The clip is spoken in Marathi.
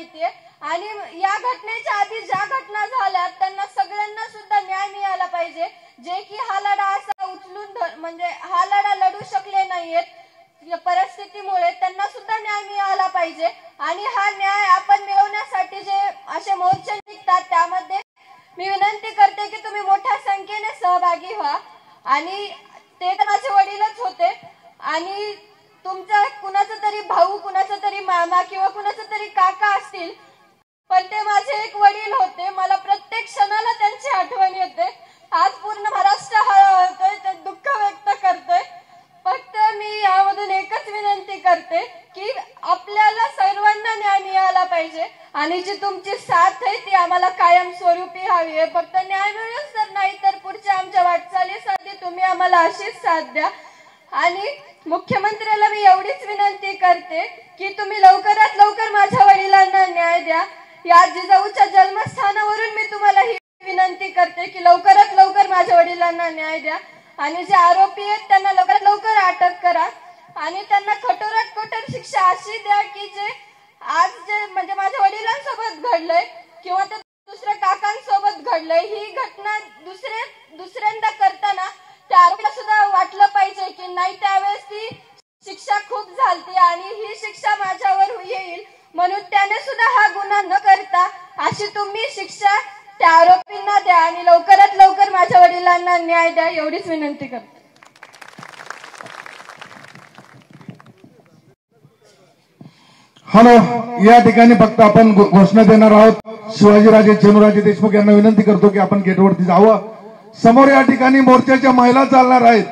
माहितीये आणि या घटनेच्या आधी ज्या घटना झाल्या त्यांना सगळ्यांना सुद्धा न्याय मिळाला पाहिजे, जे की हा लढा असा उचलून म्हणजे हा लढा लढू शकले नाहीयेत परिस्थितीमुळे, त्यांना सुद्धा न्याय मिळाला पाहिजे। आणि हा न्याय आपण मिळवण्यासाठी जे असे मोर्चे निघतात त्यामध्ये मी विनंती करते की तुम्ही मोठ्या संख्येने सहभागी व्हा। आणि ते तर माझे वडीलच होते आणि तुमचा कुणाचा तरी भाऊ, कुणाचा तरी मामा किंवा कुणाचा तरी काका असतील, पण ते माझे एक वडील होते। मला प्रत्येक क्षणाला त्यांची आठवण येते। आज पूर्ण महाराष्ट्र हळहळतोय, ते दुःख व्यक्त करतोय। फक्त मी यामधून एकच विनंती करते की आपल्याला सर्वांना न्याय मिळाला पाहिजे आणि जी तुमची साथ आहे ती आम्हाला कायम स्वरूपी हवी आहे। फक्त न्याय मिळूच तर नाही तर पुढच्या आमच्या वाटचालीसाठी तुम्ही आम्हाला अशीच साथ द्या। आणि मुख्यमंत्र्याला मी एवढीच विनंती करते की तुम्ही लवकरात लवकर माझ्या वडिलांना न्याय द्या। या जिजाऊच्या जन्मस्थानावरून मी तुम्हाला ही विनंती करते की लवकरात लवकर माझ्या वडिलांना न्याय द्या आणि जे आरोपी आहेत त्यांना लवकरात लवकर अटक करा आणि त्यांना कठोरात कठोर शिक्षा अशी द्या की जे आज जे म्हणजे माझ्या वडिलांसोबत घडलंय किंवा ते दुसऱ्या काकांसोबत घडलंय, ही घटना दुसऱ्यांदा करताना त्या आरोपीला सुद्धा वाटलं पाहिजे की नाही त्यावेळेस ती शिक्षा खूप झालती आणि ही शिक्षा माझ्यावर येईल, म्हणून त्याने सुद्धा हा गुन्हा न करता अशी तुम्ही शिक्षा त्या आरोपींना द्या आणि लवकरात लवकर माझ्या वडिलांना न्याय द्या, एवढीच विनंती करते। हॅलो, या ठिकाणी फक्त आपण घोषणा देणार आहोत। शिवाजीराजे छेनूराजे देशमुख यांना विनंती करतो की आपण गेटवरती जावं। समोर या ठिकाणी मोर्चाच्या महिला चालणार आहेत।